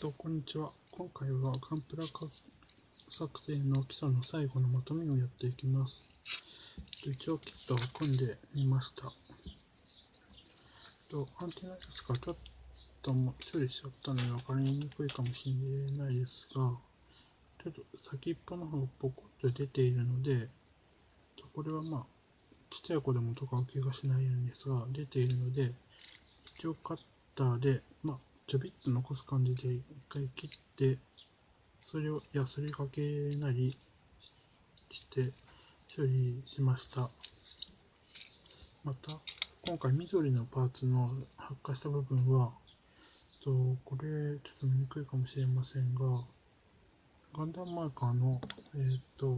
こんにちは。今回はガンプラ作成の基礎の最後のまとめをやっていきます。一応キットを組んでみました。アンテナですが、ちょっと処理しちゃったので分かりにくいかもしれないですが、ちょっと先っぽの方がポコッと出ているので、これはちっちゃい子でもとかは怪我しないんですが、出ているので、一応カッターで、ちょびっと残す感じで一回切って、それをヤスリかけなりして処理しました。また、今回緑のパーツの発火した部分は、これちょっと見にくいかもしれませんが、ガンダムマーカーの、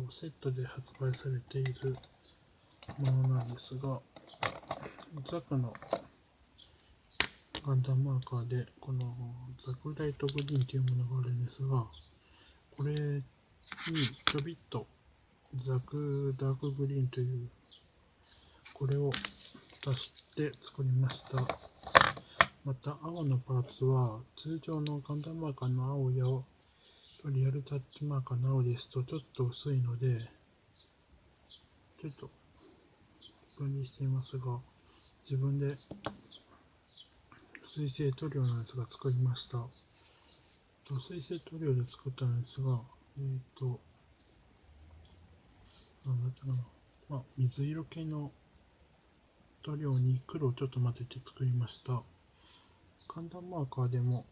セットで発売されているものなんですが、ザクのガンダムマーカーで、このザクライトグリーンというものがあるんですが、これにちょびっとザクダークグリーンというこれを足して作りました。また青のパーツは通常のガンダムマーカーの青やリアルタッチマーカーの青ですとちょっと薄いのでちょっと分離していますが、自分で水性塗料のやつが作りました。水性塗料で作ったんですが、なんだったかな、水色系の塗料に黒をちょっと混ぜて作りました。ガンダムマーカーでも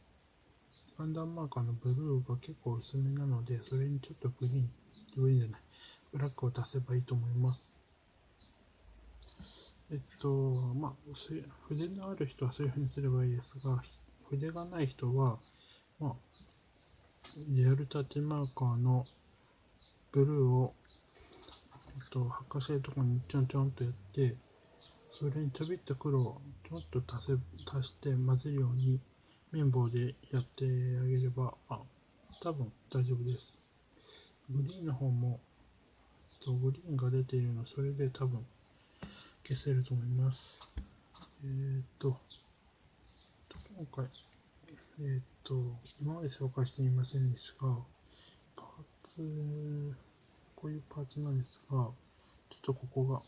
ガンダムマーカーのブルーが結構薄めなので、それにちょっとグリーンじゃない、ブラックを足せばいいと思います。筆のある人はそういう風にすればいいですが、筆がない人は、リアルタッチマーカーのブルーを、発火してるところにちょんちょんとやって、それにちょびっと黒をちょっと足して混ぜるように綿棒でやってあげれば、多分大丈夫です。グリーンの方も、グリーンが出ているの、それで多分消せると思います。今回、今まで紹介していませんでしたが、パーツ、こういうパーツなんですが、ちょっとここが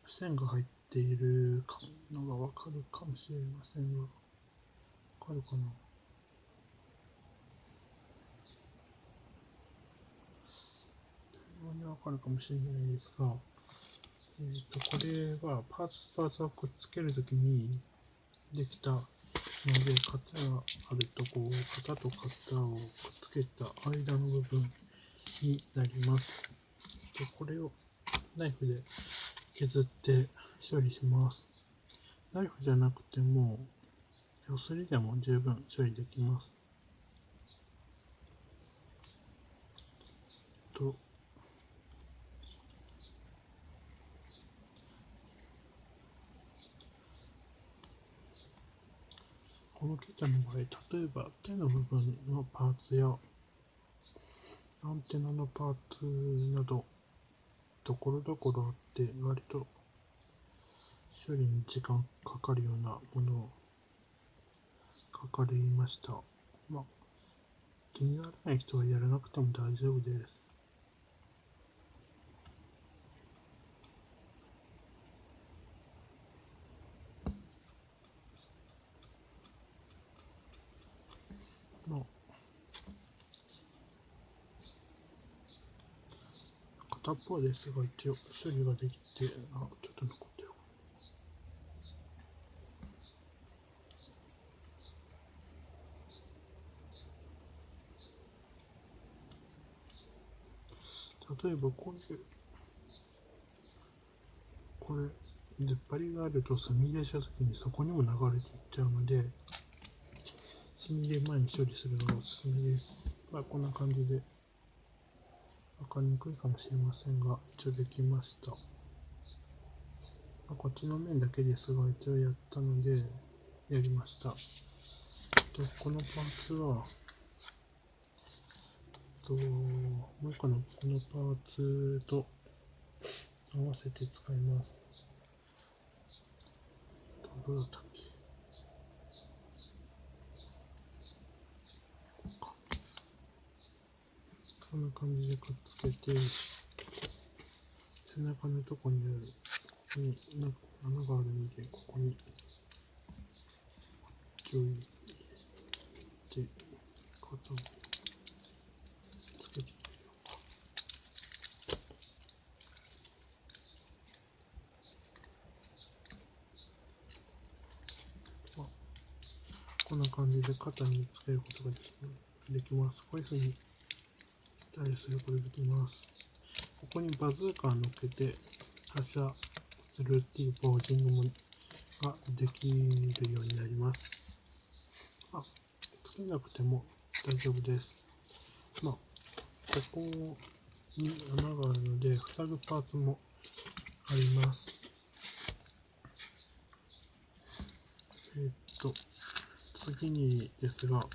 線が入っているのがわかるかもしれませんが、わかるかな。わかるかもしれないですが、これはパーツをくっつけるときにできたので、型があるとこう、型と型をくっつけた間の部分になります。これをナイフで削って処理します。ナイフじゃなくても、ヤスリでも十分処理できます。このキットの場合、例えば手の部分のパーツやアンテナのパーツなど、ところどころあって割と処理に時間かかるようなものを書かれました。気にならない人はやらなくても大丈夫です。片っぽですが一応処理ができて、ちょっと残ってる。例えばこれ出っ張りがあると墨入れした時にそこにも流れていっちゃうので、墨入れ前に処理するのがおすすめです。こんな感じで分かりにくいかもしれませんが、一応できました。こっちの面だけですが、一応やったので、やりました。このパーツは、もう一個のこのパーツと合わせて使います。どうだったっけ。こんな感じでくっつけて、背中のとこにある、ここになんか穴があるので、ここに注意して肩をつけてみようか。こんな感じで肩につけることができます。こういう風にしたりすることができます。ここにバズーカを乗っけて発射するっていうポージングもができるようになります。つけなくても大丈夫です。ここに穴があるので、塞ぐパーツもあります。次にですが、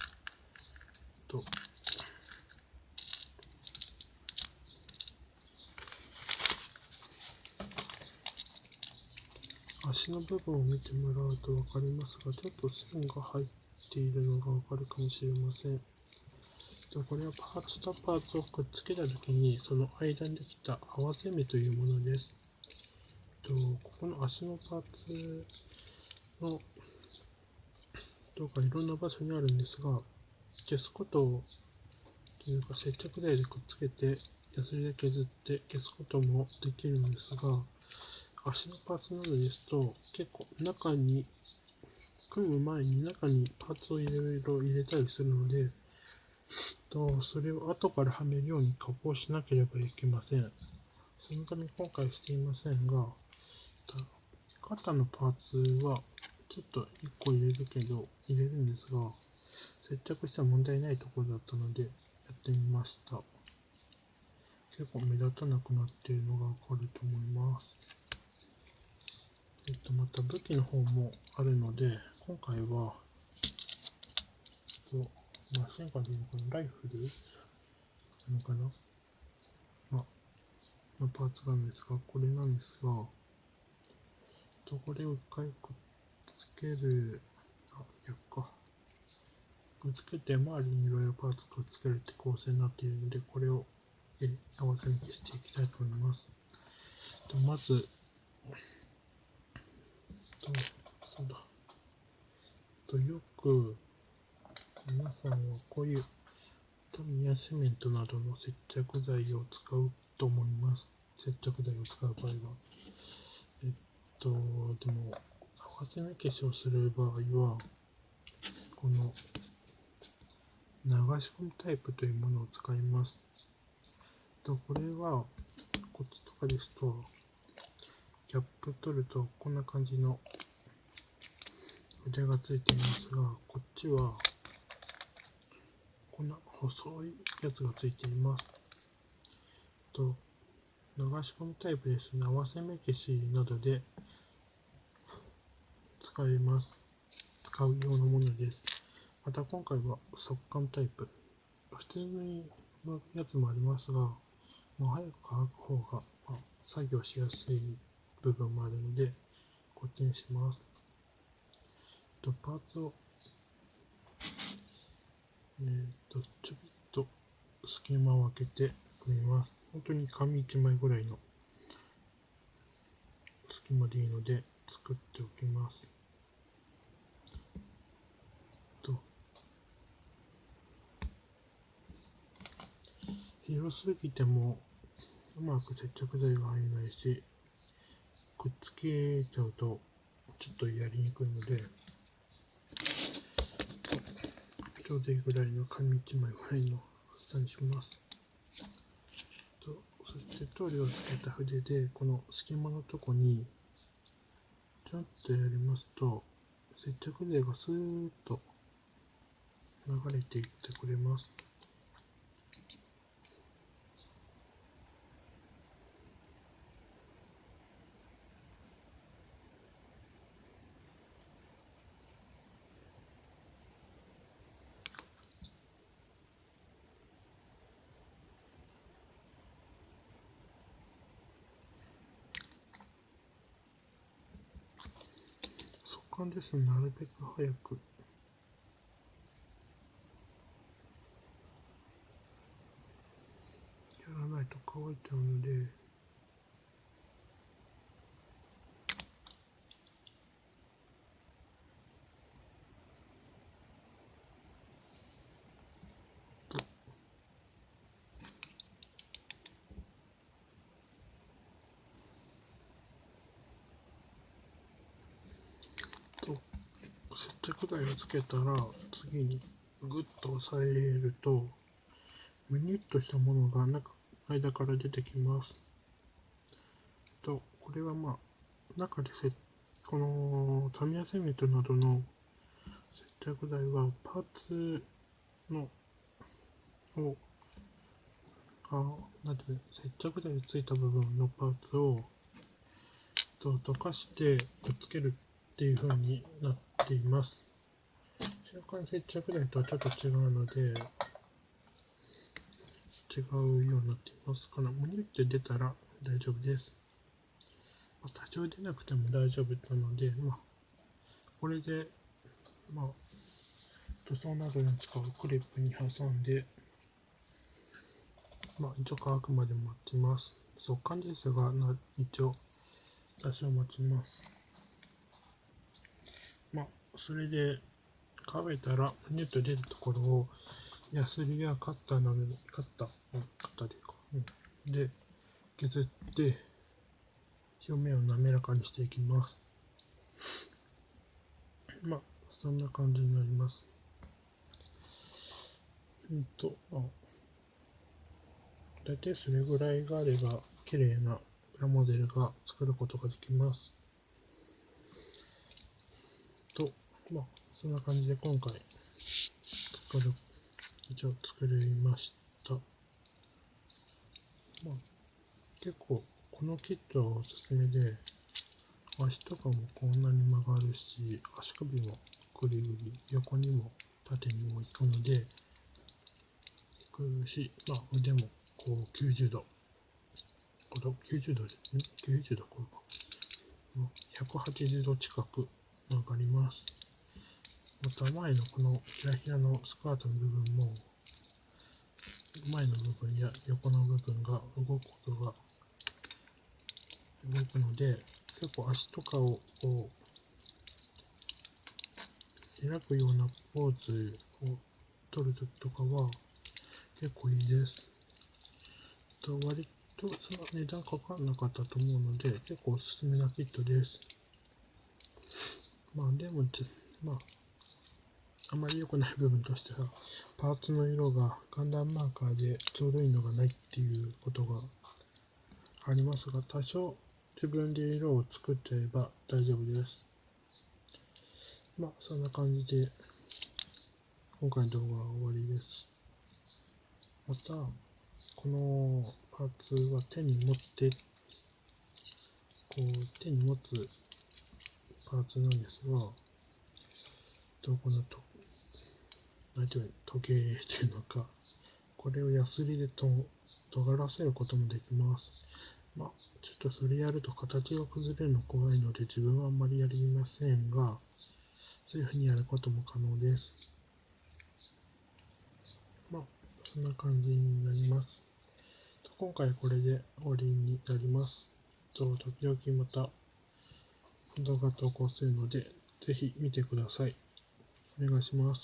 足の部分を見てもらうと分かりますが、ちょっと線が入っているのが分かるかもしれません。これはパーツとパーツをくっつけたときに、その間にできた合わせ目というものです。ここの足のパーツのいろんな場所にあるんですが、消すことというか接着剤でくっつけて、ヤスリで削って消すこともできるんですが、足のパーツなどですと、結構中に、組む前に中にパーツをいろいろ入れたりするので、それを後からはめるように加工しなければいけません。そのため今回していませんが、肩のパーツはちょっと1個入れるんですが、接着しては問題ないところだったのでやってみました。結構目立たなくなっているのがわかると思います。また武器の方もあるので、今回はマシンガンでいうこのライフルなのかなのパーツなんですが、これなんですが、これを一回くっつける、逆か。くっつけて周りにいろいろパーツくっつけるって構成になっているので、これを合わせ抜きしていきたいと思います。まず、よく皆さんはこういうタミヤシメントなどの接着剤を使うと思います。接着剤を使う場合は。でも、合わせ目消しをする場合は、この流し込むタイプというものを使います。これは、こっちとかですと、キャップ取るとこんな感じの筆がついていますが、こっちはこんな細いやつがついています。流し込むタイプですね。合わせ目消しなどで使うようなものです。また今回は速乾タイプ。普通にのやつもありますが、早く乾く方が、作業しやすい部分もあるので、こっちにします。パーツを、ちょびっと隙間を空けて組みます。本当に紙1枚ぐらいの隙間でいいので作っておきます。広すぎてもうまく接着剤が入らないし、くっつけちゃうとちょっとやりにくいので、ちょうどいいぐらいの紙1枚ぐらいの厚さにします。そして塗料をつけた筆でこの隙間のとこにちょっとやりますと、接着剤がスーッと流れていってくれます。速乾ですので、なるべく早く乾いちゃうので、接着剤をつけたら次にグッと押さえるとむにっとしたものが間から出てきます。これは中でこのタミヤセメントなどの接着剤はパーツのをなんて接着剤についた部分のパーツを溶かしてくっつけるっていう風になっています。瞬間接着剤とはちょっと違うので違うようになっていますから、むにゅって出たら大丈夫です。多少出なくても大丈夫なので、これで、塗装などに使うクリップに挟んで、一応乾くまで待ちます。速乾ですが、一応多少待ちます。それで乾いたら、むにゅっと出るところを、ヤスリやカッターなどで、カッターでいいか、で削って表面を滑らかにしていきます。そんな感じになります。大体それぐらいがあれば綺麗なプラモデルが作ることができます。そんな感じで今回一応作りました。結構このキットはおすすめで、足とかもこんなに曲がるし、足首もぐりぐり、横にも縦にも行くので、行くし、腕もこう90度、90度ですね、90度こう180度近く曲がります。また前のこのひらひらのスカートの部分も、前の部分や横の部分が動くので、結構足とかをこう開くようなポーズを取るときとかは結構いいです。割と値段かかんなかったと思うので、結構おすすめなキットです。でもあまり良くない部分としては、パーツの色が寒暖マーカーでちょうどいいのがないっていうことがありますが、多少自分で色を作っちゃえば大丈夫です。そんな感じで今回の動画は終わりです。また、このパーツは手に持つパーツなんですが、この時計っていうのか、これをヤスリで尖らせることもできます。ちょっとそれやると形が崩れるの怖いので自分はあんまりやりませんが、そういうふうにやることも可能です。そんな感じになります。今回これで終わりになります。時々また動画投稿するので、ぜひ見てください。お願いします。